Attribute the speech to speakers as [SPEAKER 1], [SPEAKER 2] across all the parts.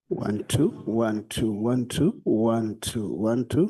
[SPEAKER 1] 1 2 1 2 1 2 1 2 1 2.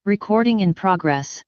[SPEAKER 2] Recording in progress.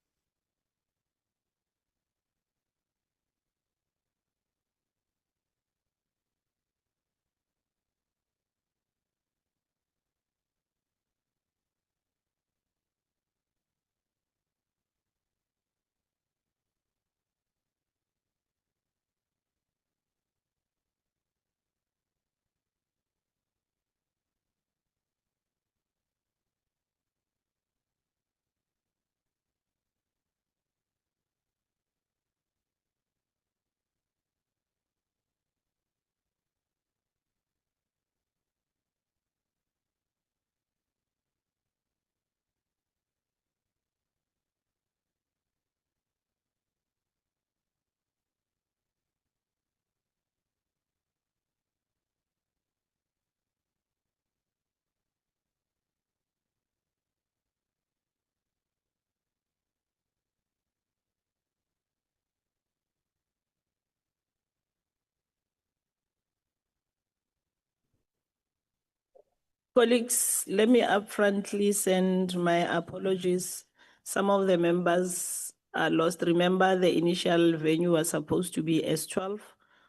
[SPEAKER 2] Colleagues, let me upfrontly send my apologies. Some of the members are lost. Remember, the initial venue was supposed to be S12.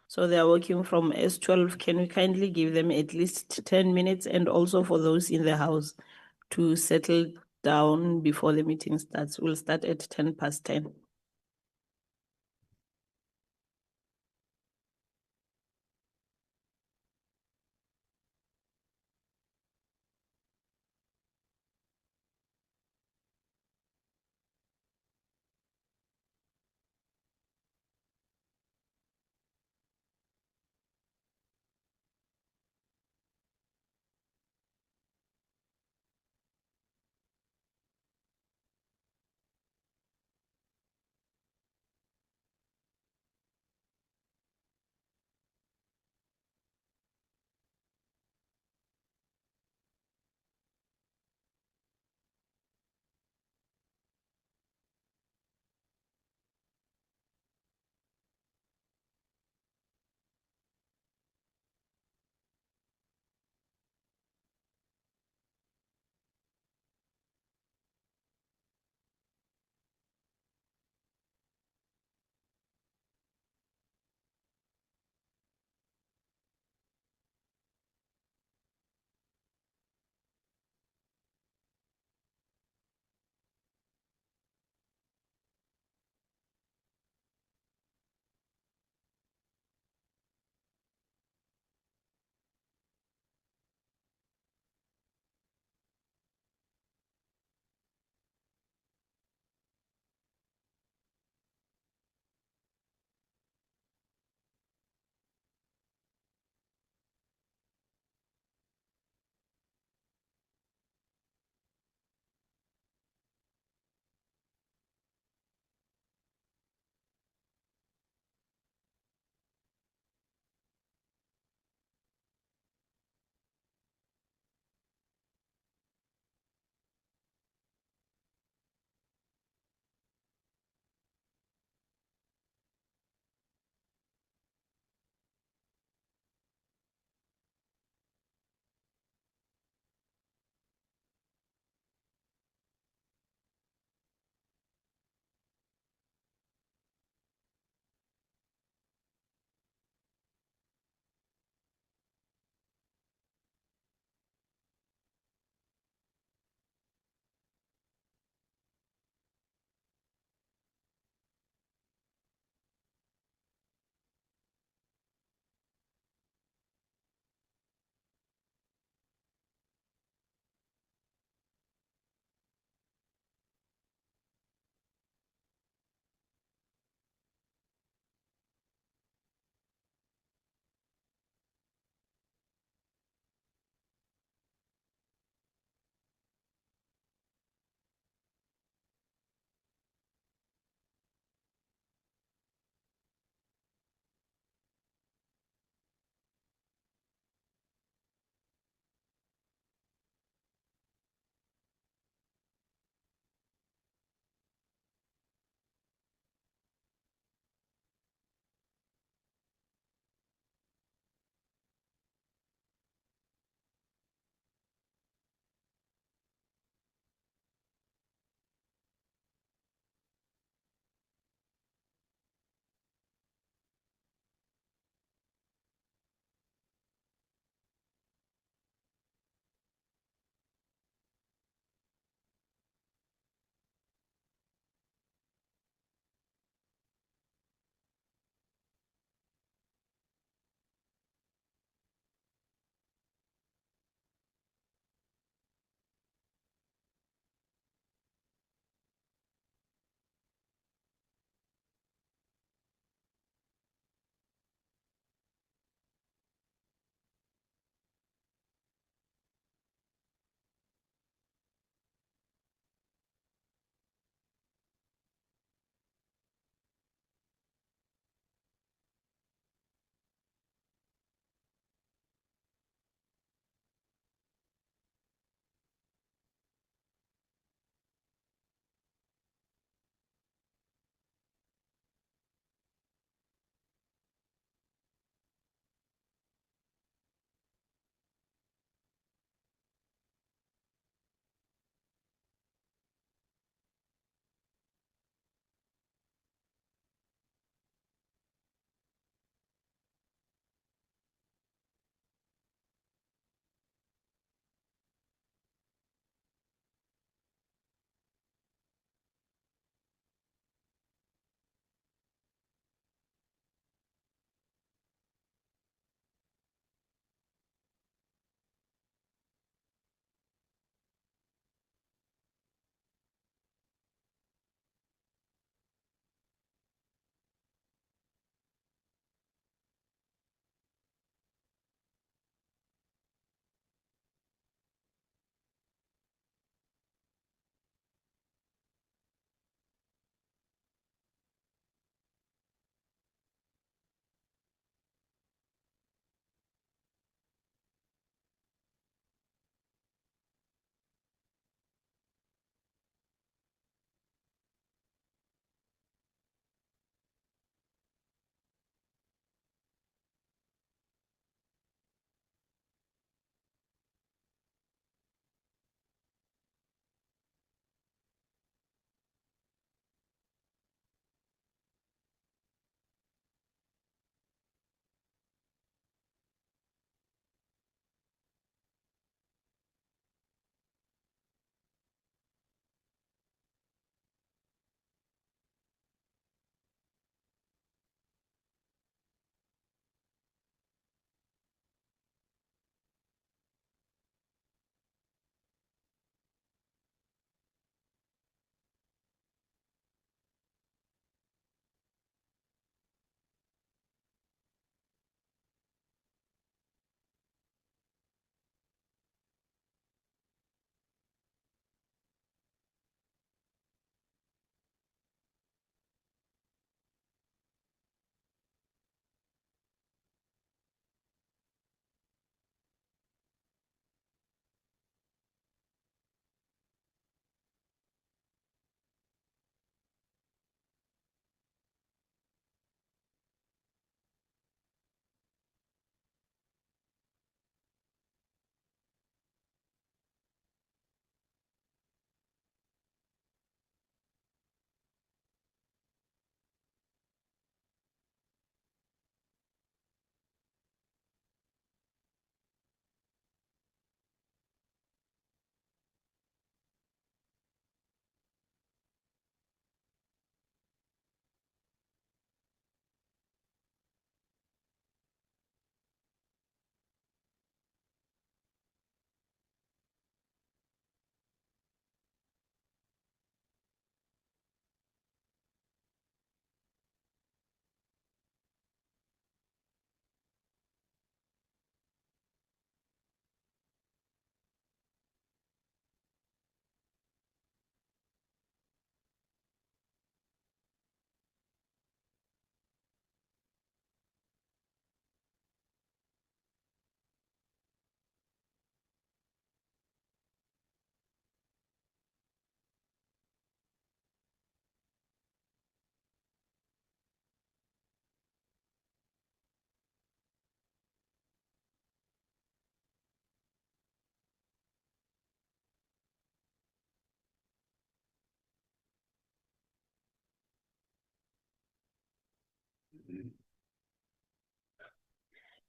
[SPEAKER 2] So they are working from S12. Can we kindly give them at least 10 minutes? And also for those in the house to settle down before the meeting starts. We'll start at 10:10.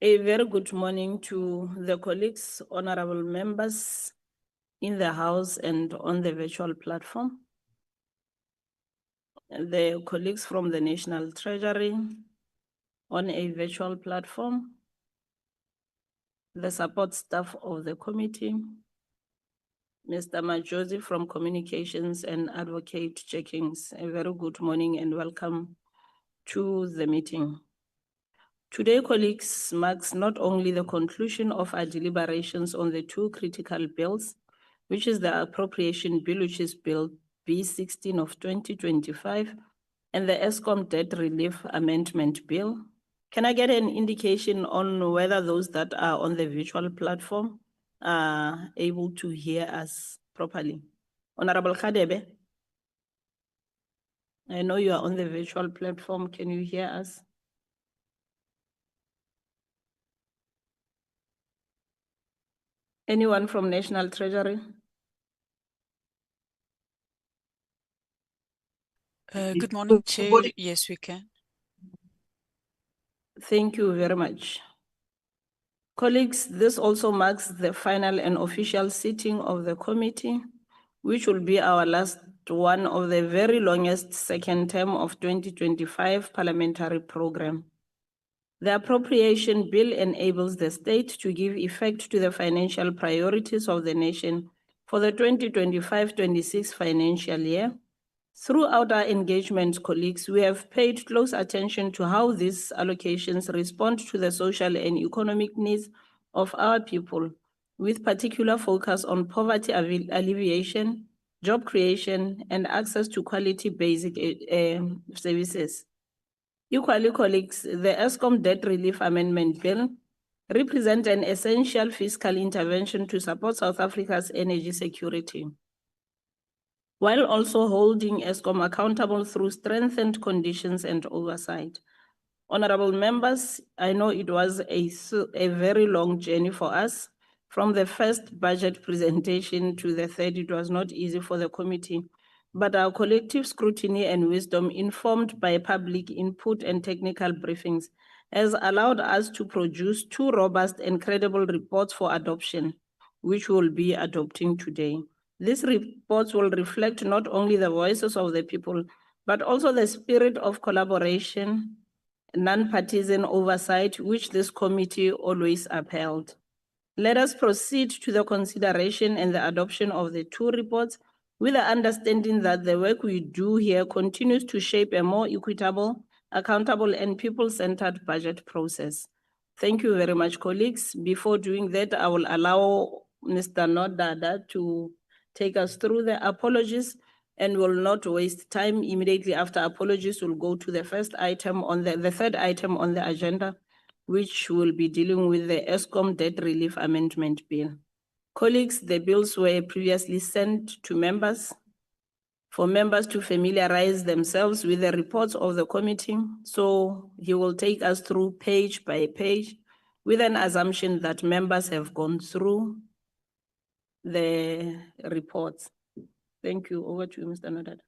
[SPEAKER 2] A very good morning to the colleagues, honorable members in the House and on the virtual platform, the colleagues from the National Treasury on a virtual platform, the support staff of the committee, Mr. Majosi from Communications and Advocate Checkings. A very good morning and welcome to the meeting. Today, colleagues, marks not only the conclusion of our deliberations on the two critical bills, which is the Appropriation Bill, which is Bill B16 of 2025, and the Eskom Debt Relief Amendment Bill. Can I get an indication on whether those that are on the virtual platform are able to hear us properly? Honorable Khadebe, I know you are on the virtual platform. Can you hear us? Anyone from National Treasury?
[SPEAKER 3] Good morning, Chair. Yes, we can.
[SPEAKER 2] Thank you very much. Colleagues, this also marks the final and official sitting of the committee, which will be our last one of the very longest second term of 2025 parliamentary program. The Appropriation Bill enables the state to give effect to the financial priorities of the nation for the 2025-26 financial year. Throughout our engagement, colleagues, we have paid close attention to how these allocations respond to the social and economic needs of our people, with particular focus on poverty alleviation, job creation, and access to quality basic services. Equally, colleagues, the Eskom Debt Relief Amendment Bill represents an essential fiscal intervention to support South Africa's energy security, while also holding Eskom accountable through strengthened conditions and oversight. Honorable members, I know it was a very long journey for us. From the first budget presentation to the third, it was not easy for the committee, but our collective scrutiny and wisdom, informed by public input and technical briefings, has allowed us to produce two robust and credible reports for adoption, which we'll be adopting today. These reports will reflect not only the voices of the people, but also the spirit of collaboration, non-partisan oversight, which this committee always upheld. Let us proceed to the consideration and the adoption of the two reports, with the understanding that the work we do here continues to shape a more equitable, accountable, and people-centered budget process. Thank you very much, colleagues. Before doing that, I will allow Mr. Nodada to take us through the apologies, and will not waste time. Immediately after apologies, we'll go to the first item on the third item on the agenda, which will be dealing with the Eskom Debt Relief Amendment Bill. Colleagues, the bills were previously sent to members for members to familiarize themselves with the reports of the committee. So he will take us through page by page with an assumption that members have gone through the reports. Thank you. Over to you, Mr. Nodada.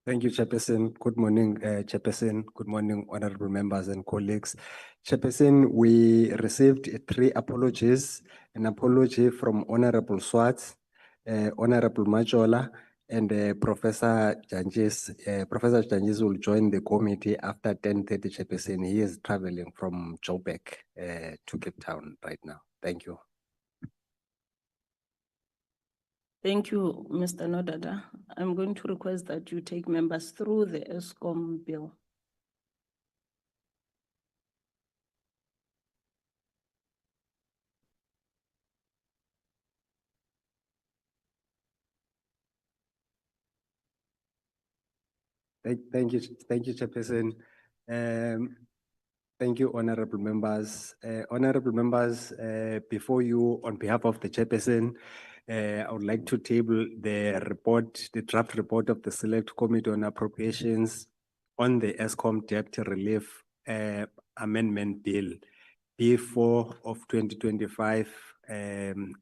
[SPEAKER 4] Thank you, Chairperson. Good morning, Chairperson. Good morning, honorable members and colleagues. Chairperson, we received 3 apologies: an apology from Honorable Swartz, Honorable Majola, and Professor Janjis. Professor Janjis will join the committee after 10:30, Chairperson. He is traveling from Joburg to Cape Town right now. Thank you.
[SPEAKER 2] Thank you, Mr. Nodada. I'm going to request that you take members through the Eskom bill.
[SPEAKER 4] Thank you, Chairperson. Thank you, honorable members. Honorable members, before you, on behalf of the Chairperson, I would like to table the report, the draft report of the Select Committee on Appropriations on the Eskom Debt Relief Amendment Bill, B4 of 2025,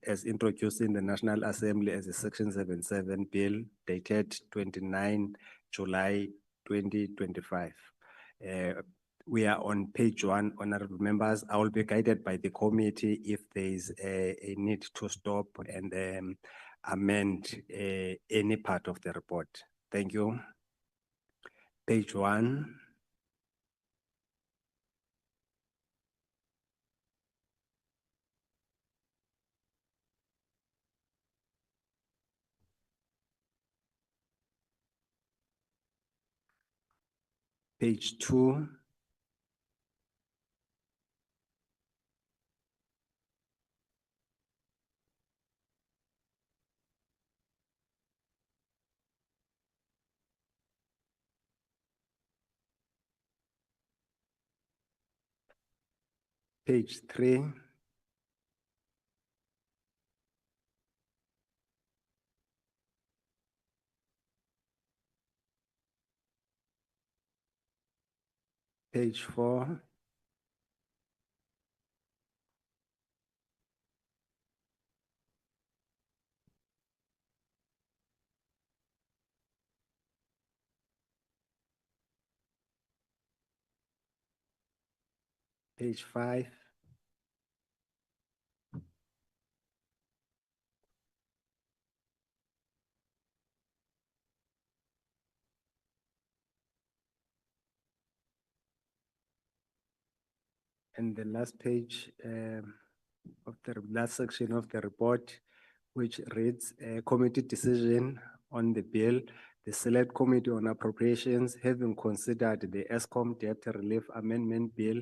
[SPEAKER 4] as introduced in the National Assembly as a Section 77 bill dated 29 July 2025. We are on page 1, honorable members. I will be guided by the committee if there is a need to stop and amend any part of the report. Thank you. Page 1. Page 2. Page 3. Page 4. Page 5. And the last page of the last section of the report, which reads a committee decision on the bill. The Select Committee on Appropriations, having considered the Eskom Debt Relief Amendment Bill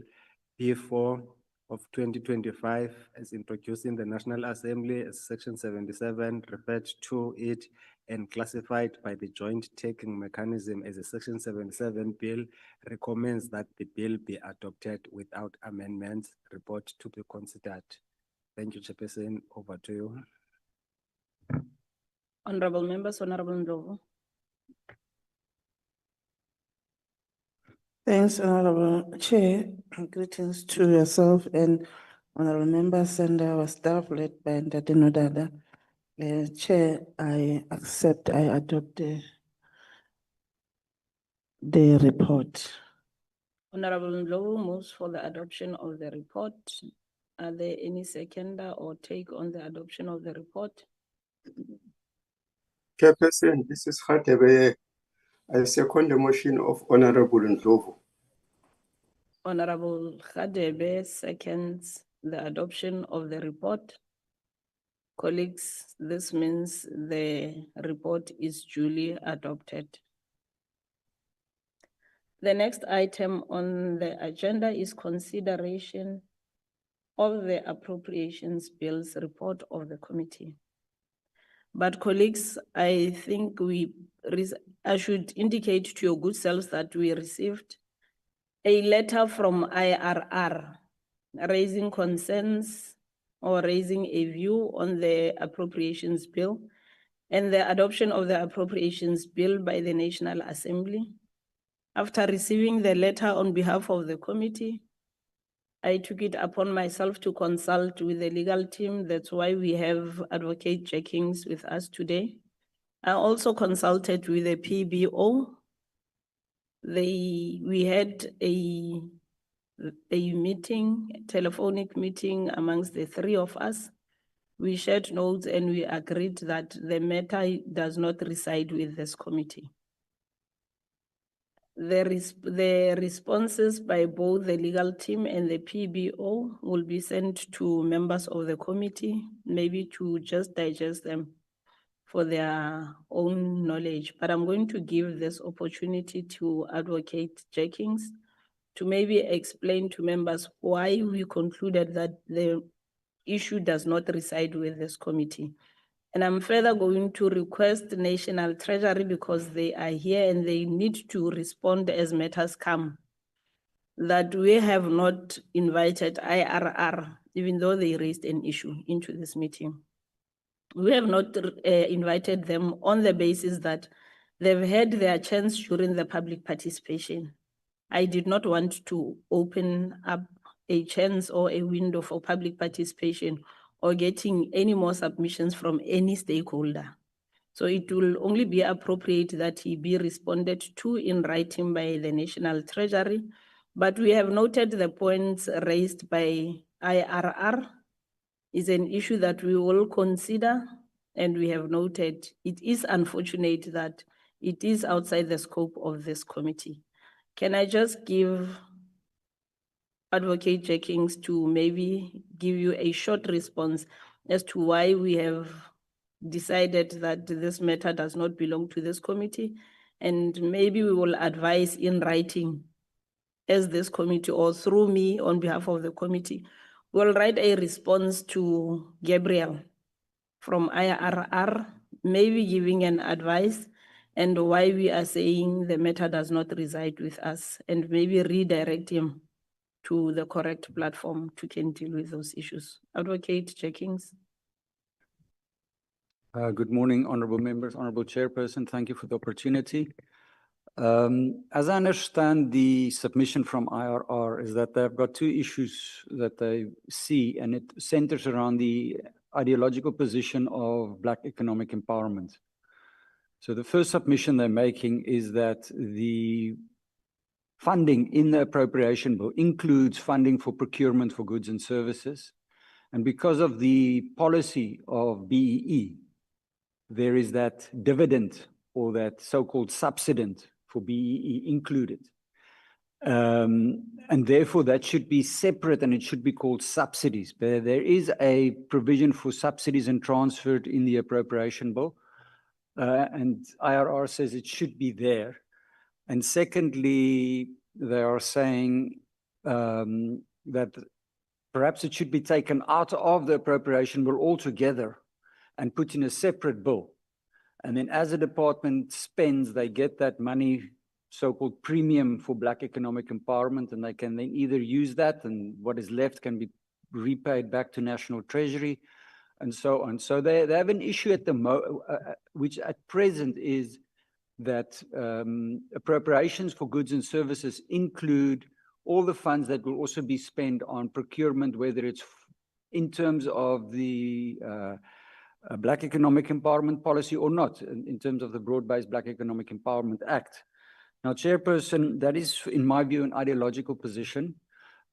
[SPEAKER 4] B4 of 2025 as introduced in the National Assembly as Section 77, referred to it and classified by the Joint Taking Mechanism as a Section 77 bill, recommends that the bill be adopted without amendments. Report to be considered. Thank you, Chairperson. Over to you.
[SPEAKER 2] Honorable members, Honorable Ndlovu.
[SPEAKER 5] Thanks, Honorable Chair. Greetings to yourself and honorable members and our staff led by Ndate Nodada. Chair, I adopt the report.
[SPEAKER 2] Honorable Ndlovu moves for the adoption of the report. Are there any seconder or take on the adoption of the report?
[SPEAKER 6] Chairperson, this is Khatebe. I second the motion of Honorable Ndlovu.
[SPEAKER 2] Honorable Khadebe seconds the adoption of the report. Colleagues, this means the report is duly adopted. The next item on the agenda is consideration of the Appropriations Bills report of the committee. But colleagues, I think I should indicate to your good selves that we received a letter from IRR raising concerns or raising a view on the Appropriations Bill and the adoption of the Appropriations Bill by the National Assembly. After receiving the letter on behalf of the committee, I took it upon myself to consult with the legal team. That's why we have Advocate Jenkins with us today. I also consulted with the PBO. We had a meeting, a telephonic meeting amongst the three of us. We shared notes and we agreed that the matter does not reside with this committee. The responses by both the legal team and the PBO will be sent to members of the committee, maybe to just digest them for their own knowledge. But I'm going to give this opportunity to Advocate Jenkins to maybe explain to members why we concluded that the issue does not reside with this committee. And I'm further going to request the National Treasury, because they are here and they need to respond as matters come, that we have not invited IRR, even though they raised an issue into this meeting. We have not invited them on the basis that they've had their chance during the public participation. I did not want to open up a chance or a window for public participation or getting any more submissions from any stakeholder. So it will only be appropriate that he be responded to in writing by the National Treasury, But we have noted the points raised by IRR is an issue that we will consider, and we have noted it is unfortunate that it is outside the scope of this committee. Can I just give Advocate Jenkins to maybe give you a short response as to why we have decided that this matter does not belong to this committee, and maybe we will advise in writing as this committee, or through me on behalf of the committee, we'll write a response to Gabriel from IRR, maybe giving an advice and why we are saying the matter does not reside with us, and maybe redirect him to the correct platform to can deal with those issues. Advocate Jenkins.
[SPEAKER 7] Good morning, honorable members, honorable chairperson. Thank you for the opportunity. As I understand the submission from IRR is that they've got two issues that they see, and it centers around the ideological position of Black economic empowerment. So the first submission they're making is that the funding in the appropriation bill includes funding for procurement for goods and services. And because of the policy of BEE, there is that dividend or that so-called subsidence for BEE included. And therefore that should be separate and it should be called subsidies. But there is a provision for subsidies and transferred in the appropriation bill. And IRR says it should be there. And secondly, they are saying that perhaps it should be taken out of the appropriation bill altogether and put in a separate bill. And then as a department spends, they get that money, so-called premium for Black economic empowerment, and they can then either use that and what is left can be repaid back to National Treasury and so on. So they have an issue at the which at present is that appropriations for goods and services include all the funds that will also be spent on procurement, whether it's in terms of the Black economic empowerment policy or not, in terms of the broad-based Black economic empowerment act. Now, chairperson, that is, in my view, an ideological position.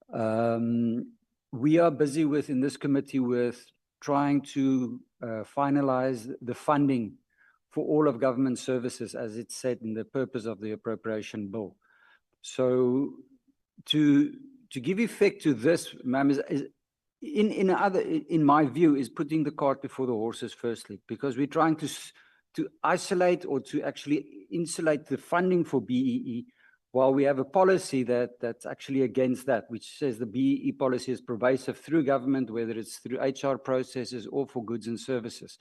[SPEAKER 7] We are busy in this committee with trying to finalize the funding for all of government services, as it's said in the purpose of the appropriation bill. So to give effect to this, ma'am, in my view, is putting the cart before the horses firstly, because we're trying to isolate or to actually insulate the funding for BEE, while we have a policy that's actually against that, which says the BEE policy is pervasive through government, whether it's through HR processes or for goods and services.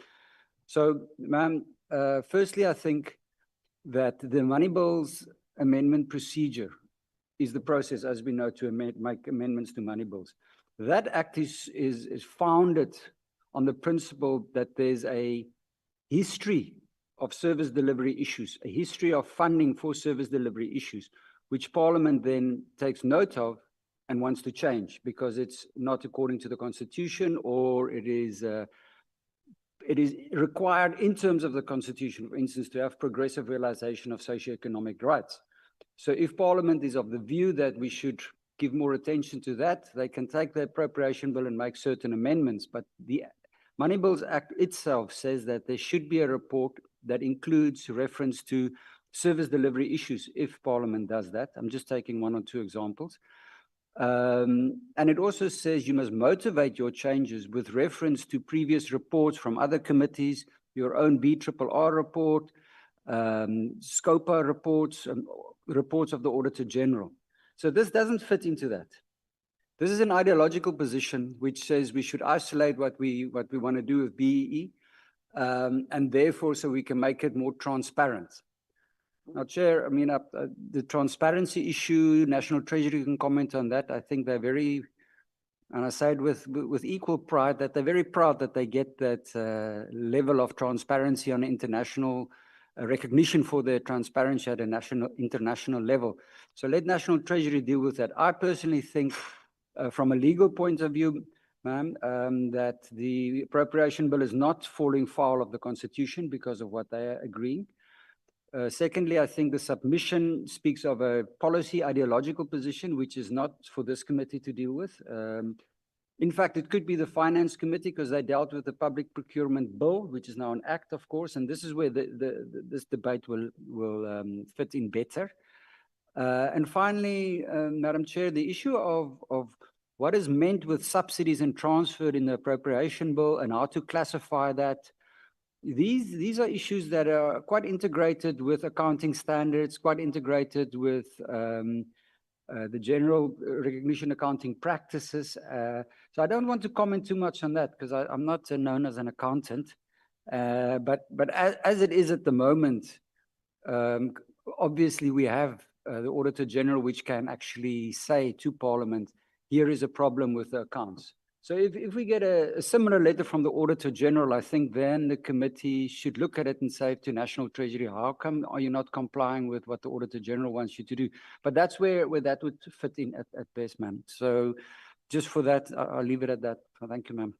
[SPEAKER 7] So, ma'am, firstly, I think that the money bills amendment procedure is the process, as we know, to make amendments to money bills. That act is founded on the principle that there's a history of service delivery issues, a history of funding for service delivery issues, which Parliament then takes note of and wants to change because it's not according to the Constitution, or it is required in terms of the Constitution, for instance, to have progressive realization of socioeconomic rights. So if Parliament is of the view that we should give more attention to that, they can take the appropriation bill and make certain amendments. But the Money Bills Act itself says that there should be a report that includes reference to service delivery issues if Parliament does that. I'm just taking one or two examples. And it also says you must motivate your changes with reference to previous reports from other committees, your own BRRR report, SCOPA reports, reports of the Auditor General. So this doesn't fit into that. This is an ideological position which says we should isolate what we want to do with BEE, and therefore so we can make it more transparent. Now, Chair, I mean, the transparency issue, National Treasury can comment on that. I think they're very, and I say it with equal pride, that they're very proud that they get that level of transparency on international recognition for their transparency at a international level. So let National Treasury deal with that. I personally think, from a legal point of view, ma'am, that the appropriation bill is not falling foul of the Constitution because of what they are agreeing. Secondly, I think the submission speaks of a policy ideological position, which is not for this committee to deal with. In fact, it could be the Finance Committee because they dealt with the Public Procurement Bill, which is now an act, of course, and this is where this debate will fit in better. And finally, Madam Chair, the issue of what is meant with subsidies and transferred in the Appropriation Bill and how to classify that. These are issues that are quite integrated with accounting standards, quite integrated with the general recognition accounting practices. So I don't want to comment too much on that because I'm not known as an accountant. But as it is at the moment, obviously we have the Auditor General, which can actually say to Parliament, here is a problem with the accounts. So if we get a similar letter from the Auditor General, I think then the committee should look at it and say to National Treasury, how come are you not complying with what the Auditor General wants you to do? But that's where that would fit in at best, ma'am. So just for that, I'll leave it at that. Thank you, ma'am.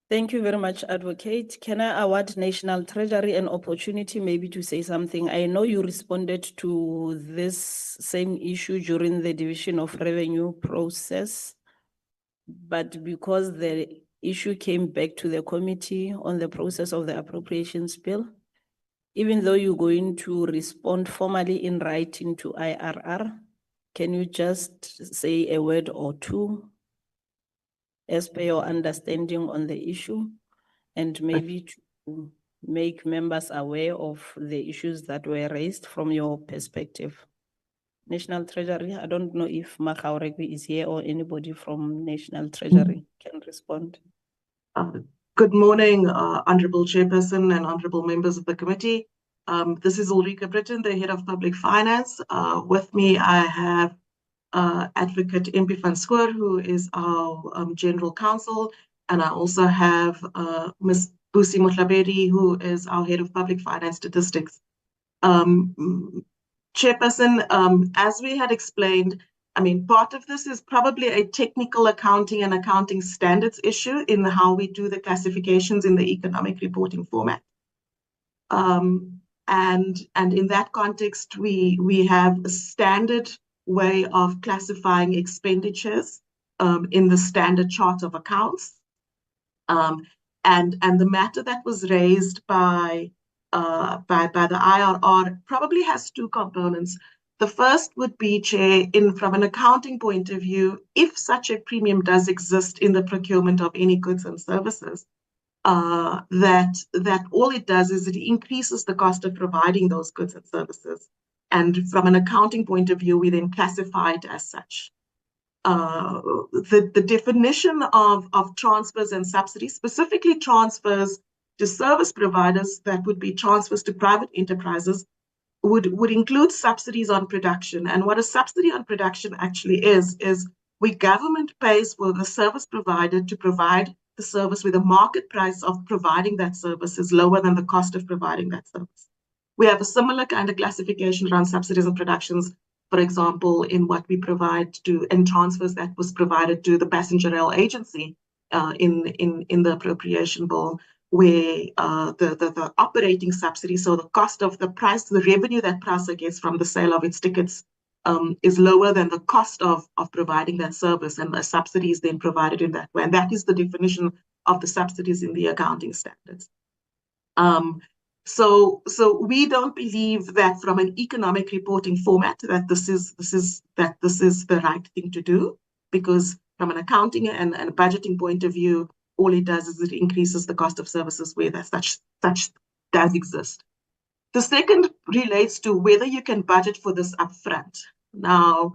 [SPEAKER 2] Thank you very much, Advocate. Can I award National Treasury an opportunity maybe to say something? I know you responded to this same issue during the Division of Revenue process, but because the issue came back to the committee on the process of the Appropriations Bill, even though you're going to respond formally in writing to IRR, can you just say a word or two as per your understanding on the issue, and maybe to make members aware of the issues that were raised from your perspective? National Treasury, I don't know if Makauregui is here or anybody from National Treasury can respond.
[SPEAKER 8] Good morning, Honorable Chairperson and Honorable members of the committee. This is Ulrika Britton, the Head of Public Finance. With me, I have Advocate MP van Schoor, who is our General Counsel, and I also have Ms. Busi Motlabedi, who is our Head of Public Finance Statistics. Chairperson, as we had explained, I mean, part of this is probably a technical accounting and accounting standards issue in how we do the classifications in the economic reporting format. And in that context, we have a standard way of classifying expenditures in the standard chart of accounts. And the matter that was raised by the IRR probably has two components. The first would be, Chair, from an accounting point of view, if such a premium does exist in the procurement of any goods and services, that all it does is it increases the cost of providing those goods and services. And from an accounting point of view, we then classify it as such. The definition of transfers and subsidies, specifically transfers to service providers, that would be transfers to private enterprises, would include subsidies on production. And what a subsidy on production actually is where government pays for the service provider to provide the service where the market price of providing that service is lower than the cost of providing that service. We have a similar kind of classification around subsidies and productions, for example, in what we provide to and transfers that was provided to the passenger rail agency in the Appropriation Bill, where the operating subsidy, so the cost of the price, the revenue that PRASA gets from the sale of its tickets is lower than the cost of providing that service, and the subsidy is then provided in that way. And that is the definition of the subsidies in the accounting standards. So we don't believe that from an economic reporting format that this is the right thing to do, because from an accounting and a budgeting point of view, all it does is it increases the cost of services where that such does exist. The second relates to whether you can budget for this upfront. Now,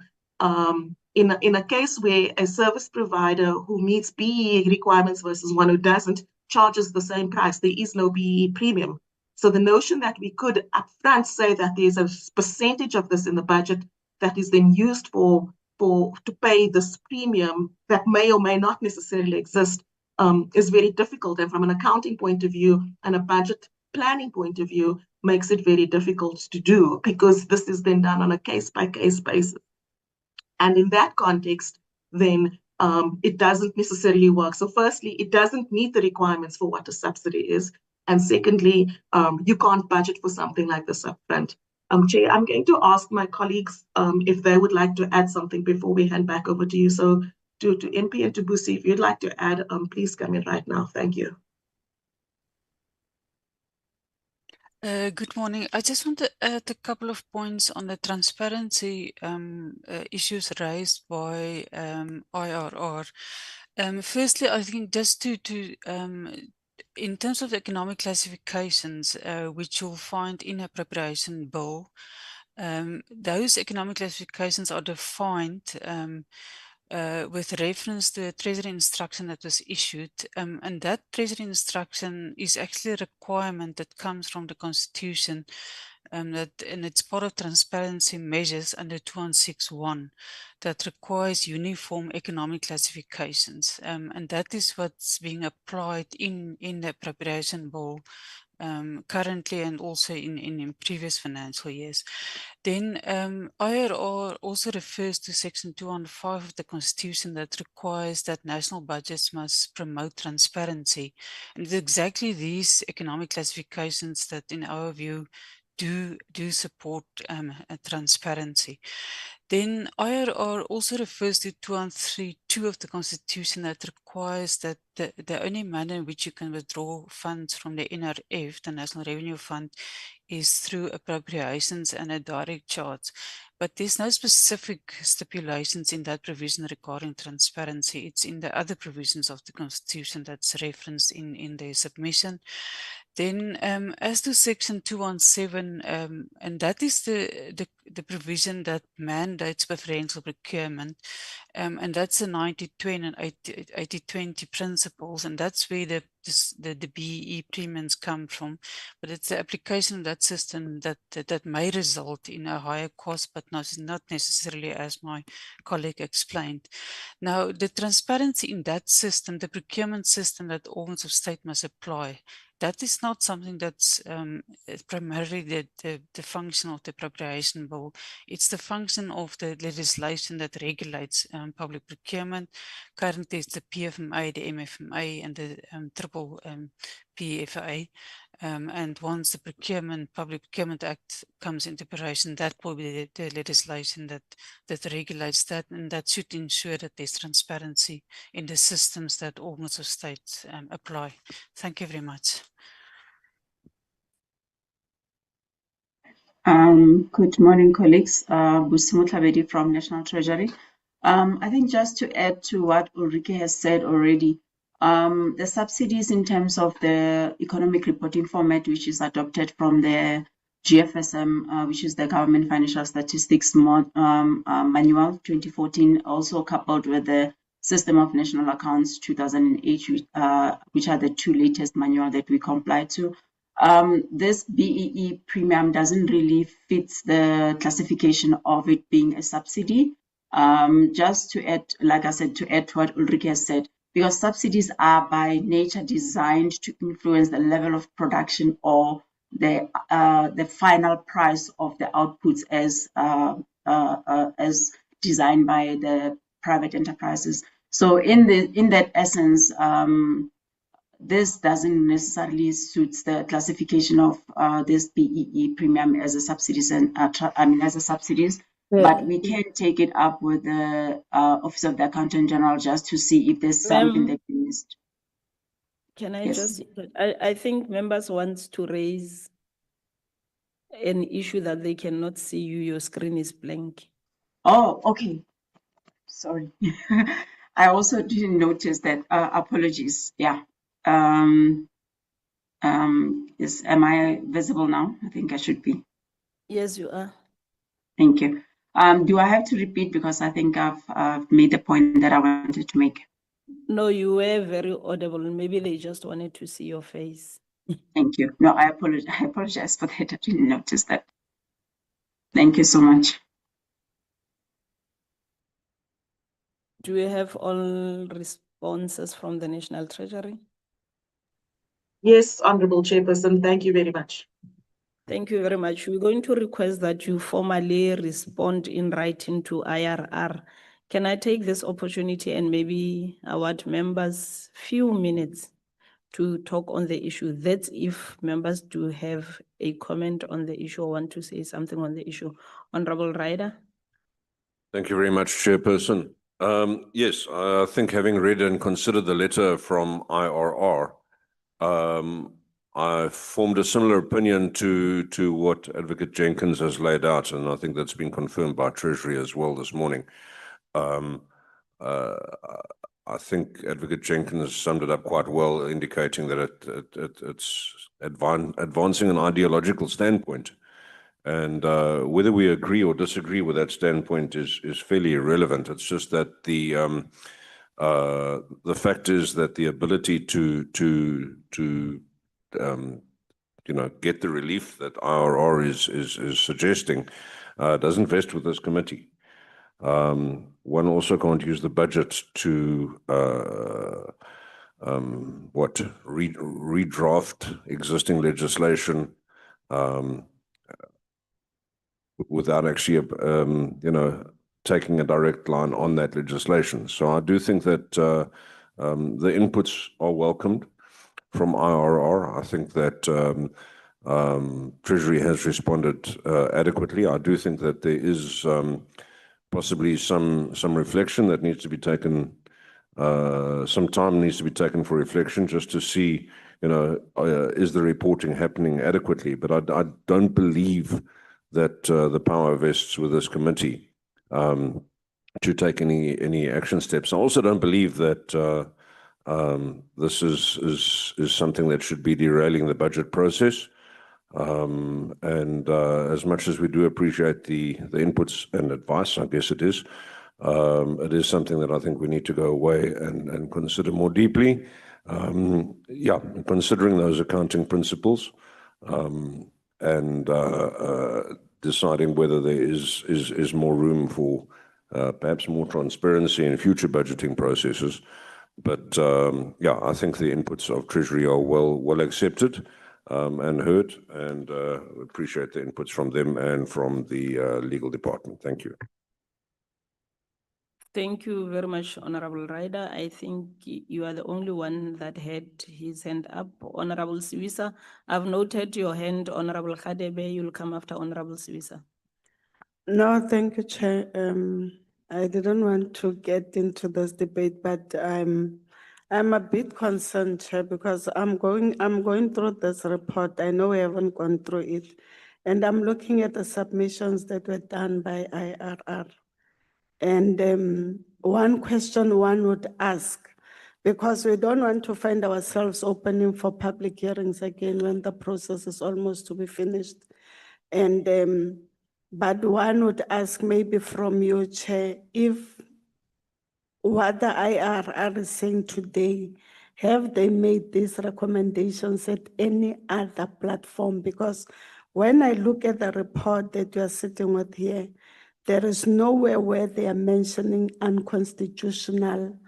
[SPEAKER 8] in a case where a service provider who meets BEE requirements versus one who doesn't charges the same price, there is no BEE premium. So the notion that we could upfront say that there's a percentage of this in the budget that is then used to pay this premium that may or may not necessarily exist is very difficult. And from an accounting point of view and a budget planning point of view, makes it very difficult to do, because this is then done on a case-by-case basis. And in that context, then it doesn't necessarily work. So firstly, it doesn't meet the requirements for what a subsidy is. And secondly, you can't budget for something like this upfront. Chair, I'm going to ask my colleagues if they would like to add something before we hand back over to you. So to MP and to Busi, if you'd like to add, please come in right now. Thank you.
[SPEAKER 3] Good morning. I just want to add a couple of points on the transparency issues raised by IRR. Firstly, I think just in terms of the economic classifications, which you'll find in appropriation bill, those economic classifications are defined with reference to a Treasury instruction that was issued. And that Treasury instruction is actually a requirement that comes from the Constitution, and it's part of transparency measures under 2161 that requires uniform economic classifications. And that is what's being applied in the appropriation bill currently and also in previous financial years. Then IRR also refers to Section 215 of the Constitution that requires that national budgets must promote transparency. And it's exactly these economic classifications that, in our view, do support transparency. Then IRR also refers to 2132 of the Constitution that requires that the only manner in which you can withdraw funds from the NRF, the National Revenue Fund, is through appropriations and a direct charge. But there's no specific stipulations in that provision regarding transparency. It's in the other provisions of the Constitution that's referenced in the submission. Then as to Section 217, and that is the provision that mandates preferential procurement, and that's the 90-20 and 80-20 principles, and that's where the BEE premiums come from. But it's the application of that system that may result in a higher cost, but not necessarily, as my colleague explained. Now, the transparency in that system, the procurement system that organs of state must apply, that is not something that's primarily the function of the appropriation bill. It's the function of the legislation that regulates public procurement. Currently, it's the PFMA, the MFMA, and the triple PFA. And once the Public Procurement Act comes into operation, that will be the legislation that regulates that, and that should ensure that there's transparency in the systems that organs of state apply. Thank you very much.
[SPEAKER 9] Good morning, colleagues. Busi Muthabedi from National Treasury. I think just to add to what Ulrike has said already, the subsidies in terms of the economic reporting format, which is adopted from the GFSM, which is the Government Financial Statistics Manual 2014, also coupled with the System of National Accounts 2008, which are the two latest manuals that we comply to. This BEE premium doesn't really fit the classification of it being a subsidy. Just to add, like I said, to add to what Ulrike has said, because subsidies are by nature designed to influence the level of production or the final price of the outputs as designed by the private enterprises. So in that essence, this doesn't necessarily suit the classification of this BEE premium as a subsidies and as a subsidies. But we can take it up with the Office of the Accountant General just to see if there's something that we missed.
[SPEAKER 2] Can I just, I think members want to raise an issue that they cannot see you, your screen is blank. Oh,
[SPEAKER 9] okay. Sorry. I also didn't notice that. Apologies. Yeah. Am I visible now? I think I should be.
[SPEAKER 2] Yes, you are.
[SPEAKER 9] Thank you. Do I have to repeat, because I think I've made the point that I wanted to make?
[SPEAKER 2] No, you were very audible. Maybe they just wanted to see your face.
[SPEAKER 9] Thank you. No, I apologize for that. I didn't notice that. Thank you so much.
[SPEAKER 2] Do we have all responses from the National Treasury?
[SPEAKER 8] Yes, Honorable Chairperson, thank you very much.
[SPEAKER 2] Thank you very much. We're going to request that you formally respond in writing to IRR. Can I take this opportunity and maybe award members few minutes to talk on the issue. That's if members do have a comment on the issue or want to say something on the issue. Honorable Ryder.
[SPEAKER 10] Thank you very much, Chairperson. Yes, I think having read and considered the letter from IRR, I formed a similar opinion to what Advocate Jenkins has laid out, and I think that's been confirmed by Treasury as well this morning. I think Advocate Jenkins summed it up quite well, indicating that it's advancing an ideological standpoint. And whether we agree or disagree with that standpoint is fairly irrelevant. It's just that the fact is that the ability to get the relief that IRR is suggesting doesn't vest with this committee. One also can't use the budget to redraft existing legislation without actually taking a direct line on that legislation. So I do think that the inputs are welcomed from IRR. I think that Treasury has responded adequately. I do think that there is possibly some reflection that needs to be taken, some time needs to be taken for reflection just to see, is the reporting happening adequately? But I don't believe that the power vests with this committee to take any action steps. I also don't believe that this is something that should be derailing the budget process. As much as we do appreciate the inputs and advice, I guess it is something that I think we need to go away and consider more deeply. Considering those accounting principles and deciding whether there is more room for perhaps more transparency in future budgeting processes. But I think the inputs of Treasury are well accepted and heard, and appreciate the inputs from them and from the legal department. Thank you.
[SPEAKER 2] Thank you very much, Honorable Ryder. I think you are the only one that had his hand up. Honorable Siwisa, I've noted your hand. Honorable Khadebe, you'll come after Honorable Siwisa.
[SPEAKER 5] No, thank you, Chair. I didn't want to get into this debate, but I'm a bit concerned, Chair, because I'm going through this report. I know we haven't gone through it, and I'm looking at the submissions that were done by IRR. And one question one would ask, because we don't want to find ourselves opening for public hearings again when the process is almost to be finished. And but one would ask maybe from you, Chair, if what the IRR is saying today, have they made these recommendations at any other platform? Because when I look at the report that you are sitting with here, there is nowhere where they are mentioning unconstitutional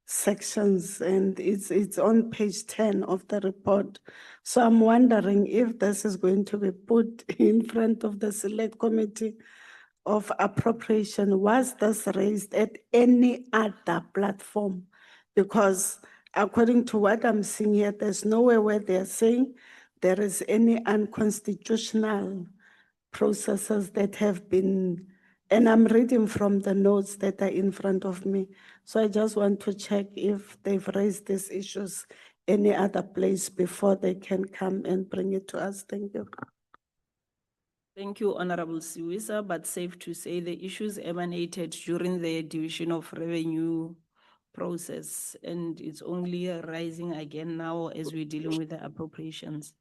[SPEAKER 5] sections, and it's on page 10 of the report. So I'm wondering if this is going to be put in front of the Select Committee of Appropriation. Was this raised at any other platform? Because according to what I'm seeing here, there's nowhere where they're saying there is any unconstitutional processes that have been, and I'm reading from the notes that are in front of me. So I just want to check if they've raised these issues any other place before they can come and bring it to us. Thank you.
[SPEAKER 2] Thank you, Honorable Siwisa, but safe to say the issues emanated during the division of revenue process, and it's only rising again now as we're dealing with the appropriations.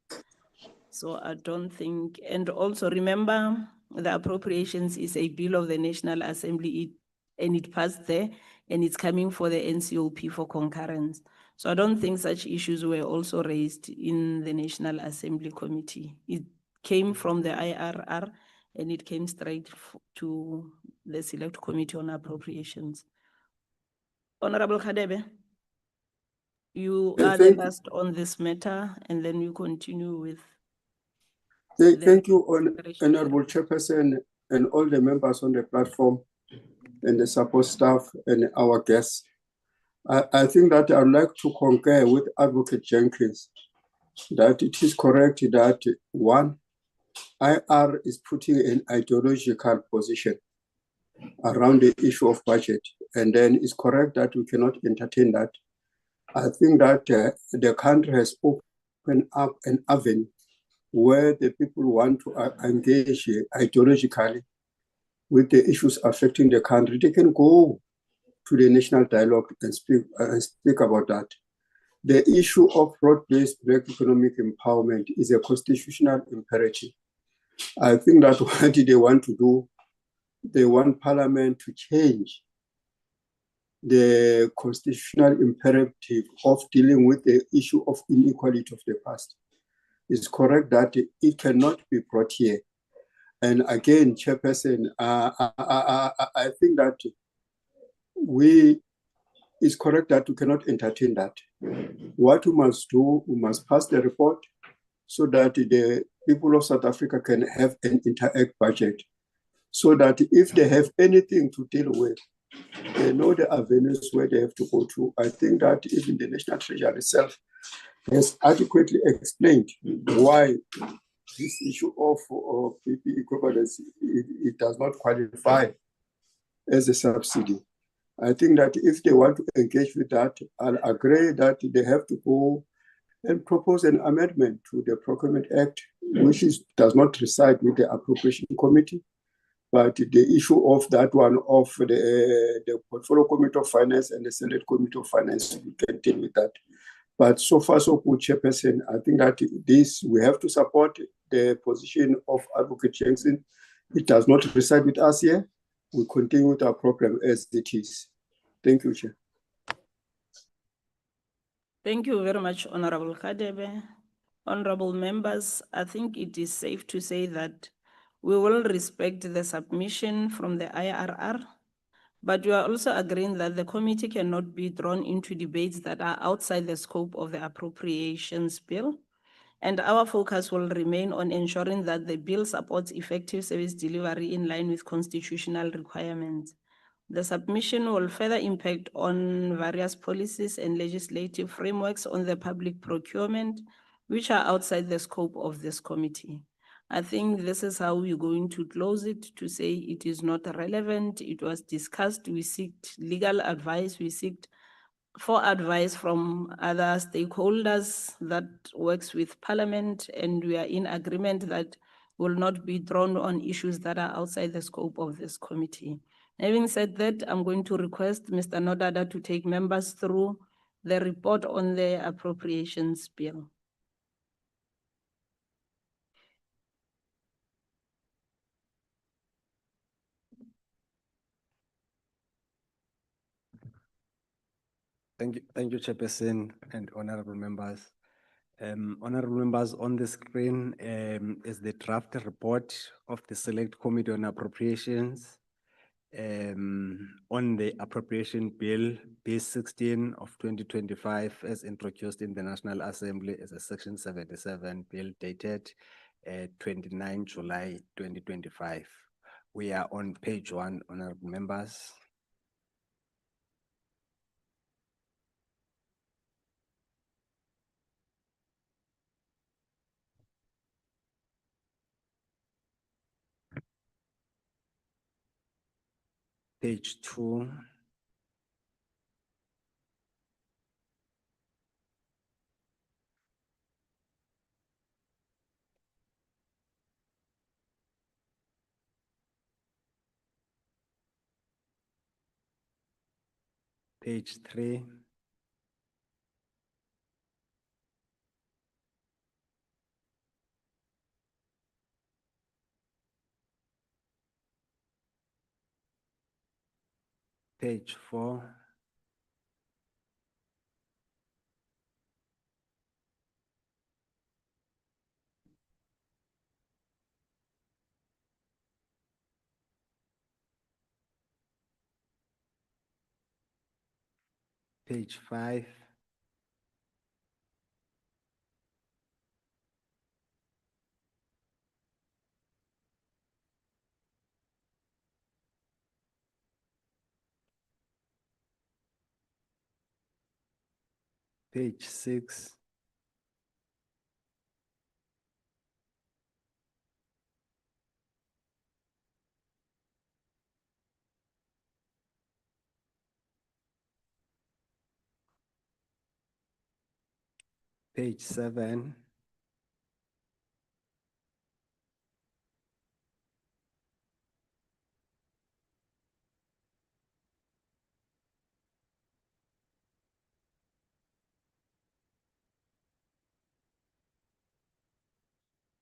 [SPEAKER 2] So I don't think, and also remember, the appropriations is a bill of the National Assembly, and it passed there, and it's coming for the NCOP for concurrence. So I don't think such issues were also raised in the National Assembly Committee. It came from the IRR, and it came straight to the Select Committee on Appropriations. Honorable Khadebe, you are the last on this matter, and then you continue with.
[SPEAKER 6] Thank you, Honorable Chairperson, and all the members on the platform, and the support staff, and our guests. I think that I'd like to concur with Advocate Jenkins that it is correct that one, IR is putting an ideological position around the issue of budget. And then it's correct that we cannot entertain that. I think that the country has opened up an avenue where the people want to engage ideologically with the issues affecting the country. They can go to the national dialogue and speak about that. The issue of broad-based black economic empowerment is a constitutional imperative. I think that what they want to do, they want Parliament to change the constitutional imperative of dealing with the issue of inequality of the past. It's correct that it cannot be brought here. And again, Chairperson, I think that it's correct that we cannot entertain that. What we must do, we must pass the report so that the people of South Africa can have an interact budget, so that if they have anything to deal with, they know the avenues where they have to go to. I think that even the National Treasury itself has adequately explained why this issue of PP equivalence, it does not qualify as a subsidy. I think that if they want to engage with that, I'll agree that they have to go and propose an amendment to the Procurement Act, which does not reside with the Appropriation Committee, but the issue of that one of the Portfolio Committee of Finance and the Senate Committee of Finance, we can deal with that. But so far, so good, Chairperson. I think that we have to support the position of Advocate Jensen. It does not reside with us here. We continue with our program as it is. Thank you, Chair.
[SPEAKER 2] Thank you very much, Honorable Kadebe. Honorable members, I think it is safe to say that we will respect the submission from the IRR, but we are also agreeing that the committee cannot be drawn into debates that are outside the scope of the Appropriations Bill. And our focus will remain on ensuring that the bill supports effective service delivery in line with constitutional requirements. The submission will further impact on various policies and legislative frameworks on the public procurement, which are outside the scope of this committee. I think this is how we're going to close it, to say it is not relevant. It was discussed, we sought legal advice, we sought for advice from other stakeholders that works with Parliament, and we are in agreement that will not be drawn on issues that are outside the scope of this committee. Having said that, I'm going to request Mr. Nodada to take members through the report on the Appropriations Bill.
[SPEAKER 4] Thank you, Chairperson and honorable members. Honorable members, on the screen is the draft report of the Select Committee on Appropriations on the Appropriation Bill, B16 of 2025, as introduced in the National Assembly as a Section 77 bill dated 29 July 2025. We are on page 1, honorable members. Page 2. Page 3. Page 4. Page 5. Page 6. Page 7.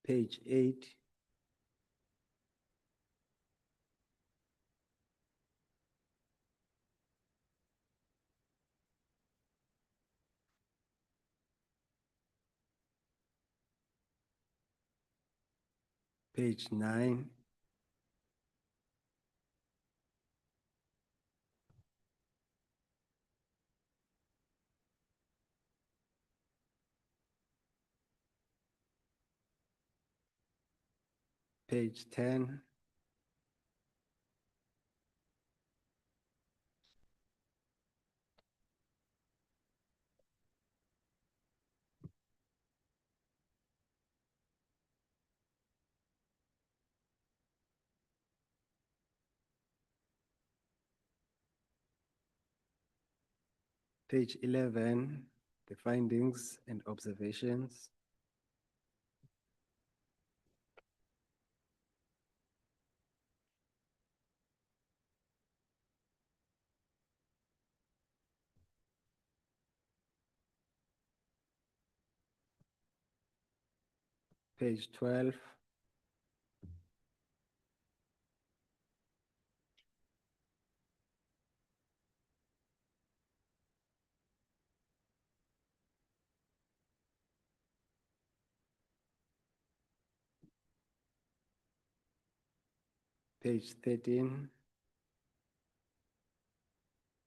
[SPEAKER 4] Page 8. Page 9. Page 10. Page 11, the findings and observations. Page 12. Page 13,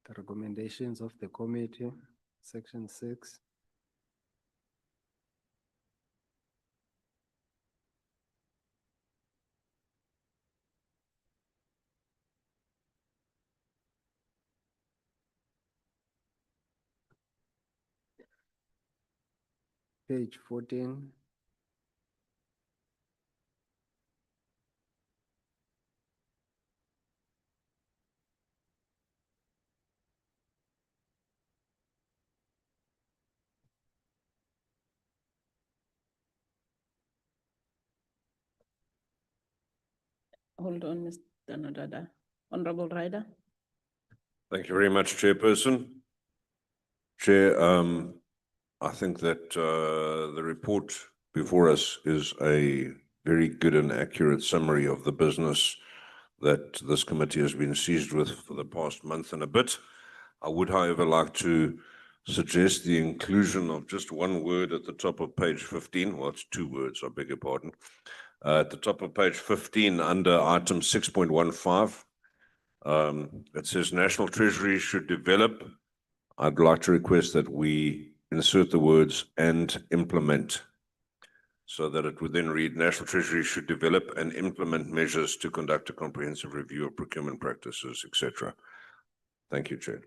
[SPEAKER 4] the recommendations of the committee, section 6. Page 14.
[SPEAKER 2] Hold on, Mr. Nodada. Honorable Ryder.
[SPEAKER 10] Thank you very much, Chairperson. Chair, I think that the report before us is a very good and accurate summary of the business that this committee has been seized with for the past month and a bit. I would, however, like to suggest the inclusion of just one word at the top of page 15. Well, it's two words, I beg your pardon. At the top of page 15, under item 6.15, it says National Treasury should develop. I'd like to request that we insert the words "and implement," so that it would then read, National Treasury should develop and implement measures to conduct a comprehensive review of procurement practices, etc. Thank you, Chair.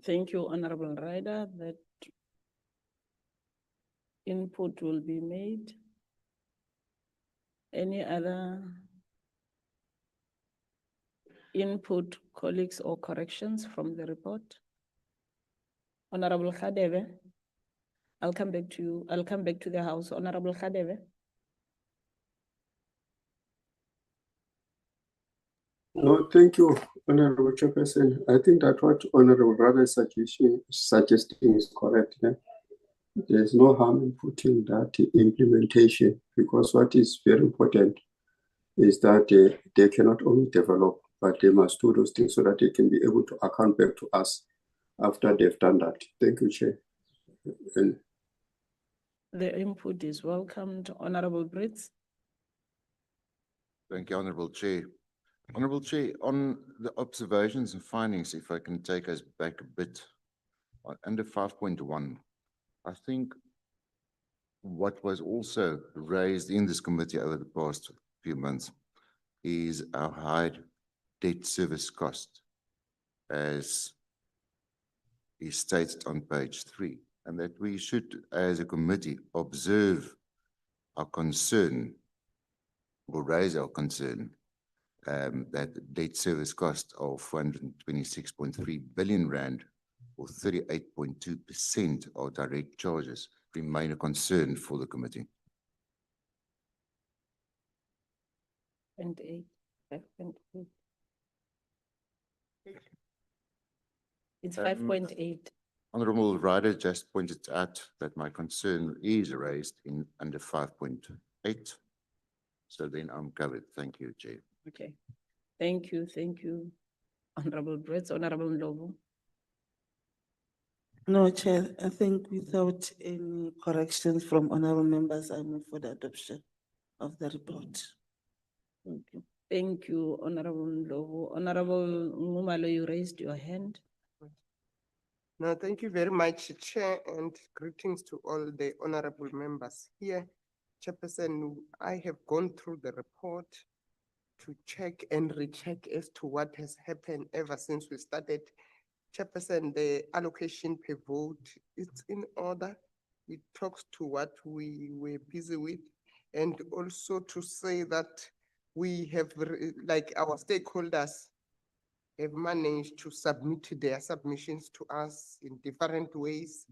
[SPEAKER 2] Thank you, Honorable Ryder. That input will be made. Any other input, colleagues, or corrections from the report? Honorable Khadebe, I'll come back to you. I'll come back to the House. Honorable Khadebe.
[SPEAKER 6] No, thank you, Honorable Chairperson. I think that what Honorable Brother suggesting is correct. Yeah? There's no harm in putting that implementation, because what is very important is that they cannot only develop, but they must do those things so that they can be able to account back to us after they've done that. Thank you, Chair. And
[SPEAKER 2] The input is welcomed. Honorable Brits.
[SPEAKER 11] Thank you, Honorable Chair. Honorable Chair, on the observations and findings, if I can take us back a bit, under 5.1, I think what was also raised in this committee over the past few months is our high debt service cost, as is stated on page 3. and that we should, as a committee, observe our concern or raise our concern that debt service cost of 426.3 billion rand or 38.2% of direct charges remain a concern for the committee.
[SPEAKER 2] 5.8, 5.8. It's 5.8.
[SPEAKER 11] Honorable Ryder just pointed out that my concern is raised in under 5.8. So then I'm covered. Thank you, Chair.
[SPEAKER 2] Okay. Thank you, Honorable Brett, Honorable Ndlovu.
[SPEAKER 5] No, Chair, I think without any corrections from honorable members, I move for the adoption of the report.
[SPEAKER 2] Thank you, Honorable Ndlovu. Honorable Ngumalo, you raised your hand.
[SPEAKER 12] No, thank you very much, Chair, and greetings to all the honorable members here. Chairperson, I have gone through the report to check and recheck as to what has happened ever since we started. Chairperson, the allocation per vote, it's in order. It talks to what we were busy with, and also to say that we have, like our stakeholders, have managed to submit their submissions to us in different ways,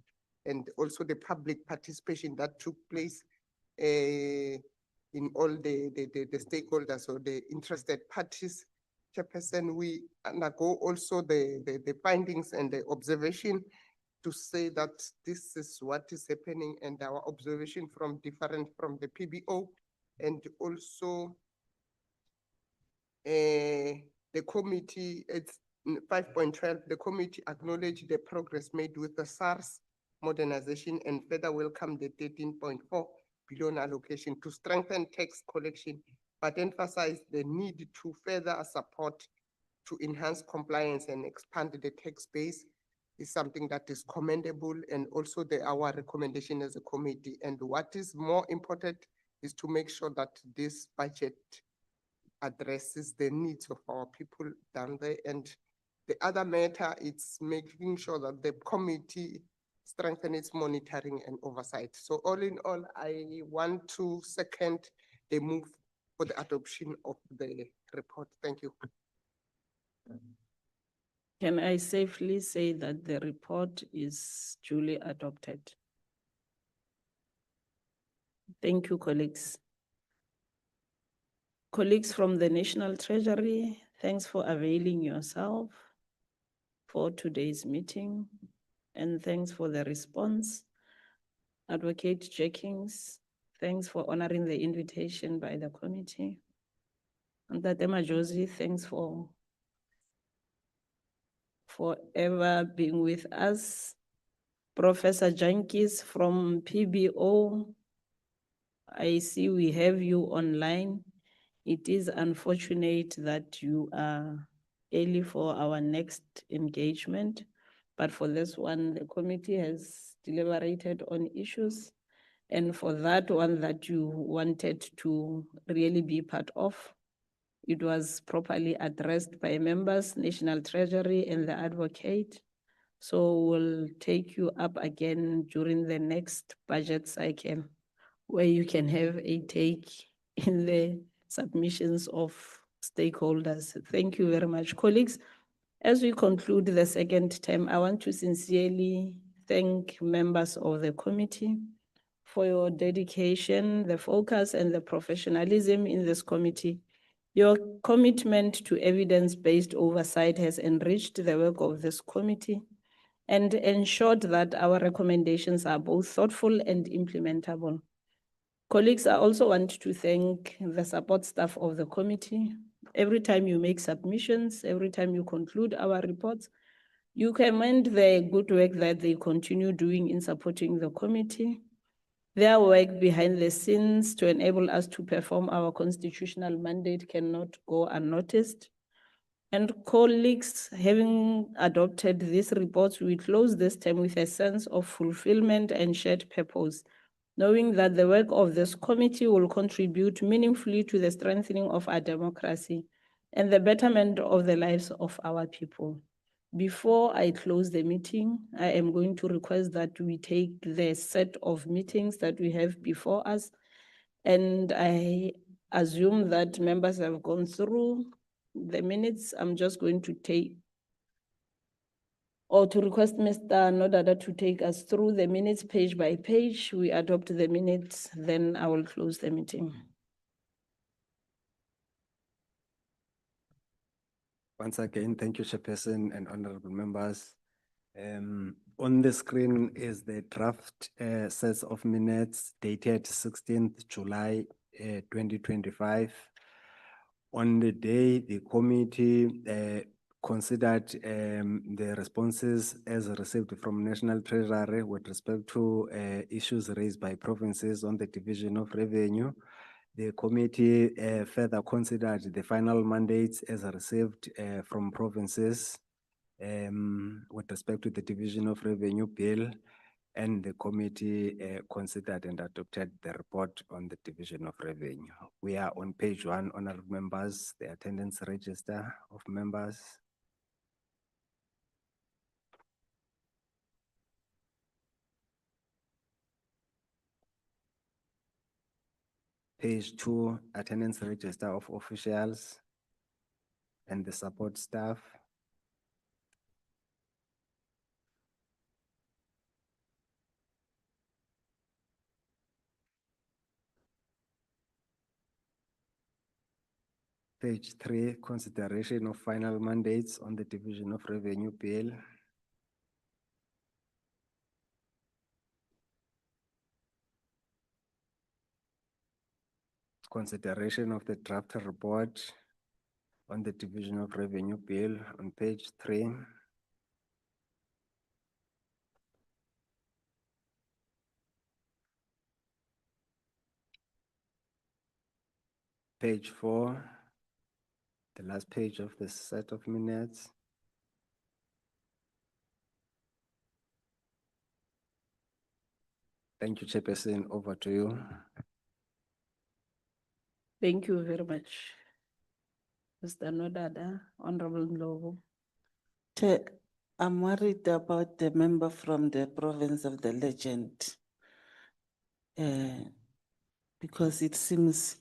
[SPEAKER 12] and also the public participation that took place in all the stakeholders or the interested parties. Chairperson, we undergo also the findings and the observation to say that this is what is happening and our observation from the PBO, and also the committee, it's 5.12, the committee acknowledged the progress made with the SARS modernization and further welcome the 13.4 billion allocation to strengthen tax collection, but emphasize the need to further support to enhance compliance and expand the tax base is something that is commendable, and also our recommendation as a committee. And what is more important is to make sure that this budget addresses the needs of our people down there. And the other matter, it's making sure that the committee strengthens its monitoring and oversight. So all in all, I want to second the move for the adoption of the report. Thank you.
[SPEAKER 2] Can I safely say that the report is duly adopted? Thank you, colleagues. Colleagues from the National Treasury, thanks for availing yourself for today's meeting, and thanks for the response. Advocate Jenkins, thanks for honoring the invitation by the committee. And Tatema Josie, thanks for forever being with us. Professor Jenkins from PBO, I see we have you online. It is unfortunate that you are early for our next engagement, but for this one, the committee has deliberated on issues. And for that one that you wanted to really be part of, it was properly addressed by members, National Treasury and the advocate. So we'll take you up again during the next budget cycle, where you can have a take in the submissions of stakeholders. Thank you very much, colleagues. As we conclude the second term, I want to sincerely thank members of the committee for your dedication, the focus, and the professionalism in this committee. Your commitment to evidence-based oversight has enriched the work of this committee and ensured that our recommendations are both thoughtful and implementable. Colleagues, I also want to thank the support staff of the committee. Every time you make submissions, every time you conclude our reports, you commend the good work that they continue doing in supporting the committee. Their work behind the scenes to enable us to perform our constitutional mandate cannot go unnoticed. And colleagues, having adopted these reports, we close this term with a sense of fulfillment and shared purpose, knowing that the work of this committee will contribute meaningfully to the strengthening of our democracy and the betterment of the lives of our people. Before I close the meeting, I am going to request that we take the set of meetings that we have before us. And I assume that members have gone through the minutes. I'm just going to take or to request Mr. Nodada to take us through the minutes page by page. We adopt the minutes, then I will close the meeting.
[SPEAKER 4] Once again, thank you, Chairperson and honorable members. On the screen is the draft sets of minutes dated 16th July 2025. On the day, the committee considered the responses as received from National Treasury with respect to issues raised by provinces on the division of revenue. The committee further considered the final mandates as received from provinces with respect to the division of revenue bill, and the committee considered and adopted the report on the division of revenue. We are on page 1, honorable members, the attendance register of members. Page 2, attendance register of officials and the support staff. Page 3, consideration of final mandates on the division of revenue bill. Consideration of the draft report on the division of revenue bill on page 3. Page 4, the last page of the set of minutes. Thank you, Chairperson. Over to you.
[SPEAKER 2] Thank you very much. Mr. Nodada, Honorable Ndlovu.
[SPEAKER 5] Chair, I'm worried about the member from the province of the Legend. Because it seems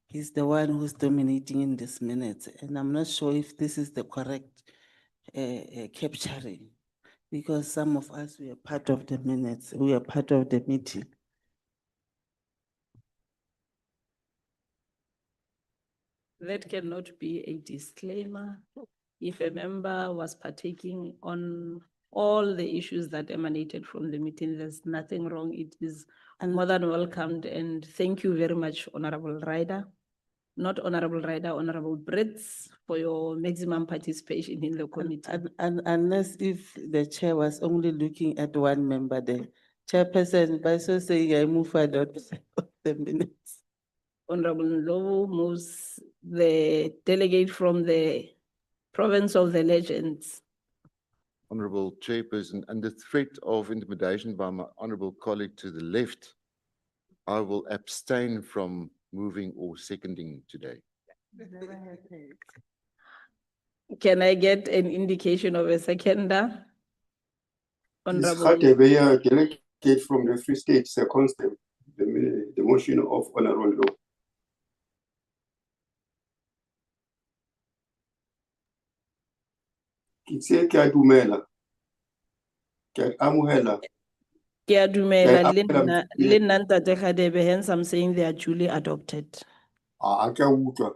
[SPEAKER 5] he's the one who's dominating in this minute, and I'm not sure if this is the correct capturing, because some of us, we are part of the minutes, we are part of the meeting.
[SPEAKER 2] That cannot be a disclaimer. If a member was partaking on all the issues that emanated from the meeting, there's nothing wrong. It is more than welcomed. And thank you very much, Honorable Ryder. Not Honorable Ryder, Honorable Brits, for your maximum participation in the committee.
[SPEAKER 5] And unless if the chair was only looking at one member, the chairperson, by so saying, I move forward the minutes.
[SPEAKER 2] Honorable Ndlovu moves the delegate from the province of the Legends.
[SPEAKER 11] Honorable Chairperson, under threat of intimidation by my honorable colleague to the left, I will abstain from moving or seconding today.
[SPEAKER 2] Can I get an indication of a seconder?
[SPEAKER 6] This
[SPEAKER 2] Honorable.
[SPEAKER 6] Khatebe, delegate from the Free State, circumstance, the motion of Honorable Law. Kitse ke a dumela. Ke a amohela.
[SPEAKER 2] Ke a dumela,
[SPEAKER 6] Ke a amohela
[SPEAKER 2] le nna Ntate Khatebe, hence I'm saying they are duly adopted.
[SPEAKER 6] a ke a utlwa.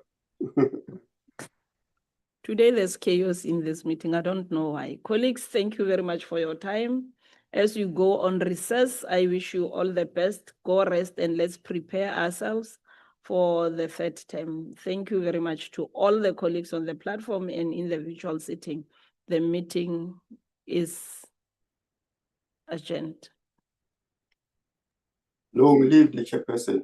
[SPEAKER 2] Today there's chaos in this meeting. I don't know why. Colleagues, thank you very much for your time. As you go on recess, I wish you all the best. Go rest and let's prepare ourselves for the third term. Thank you very much to all the colleagues on the platform and in the virtual sitting. The meeting is adjourned.
[SPEAKER 6] Long live the chairperson.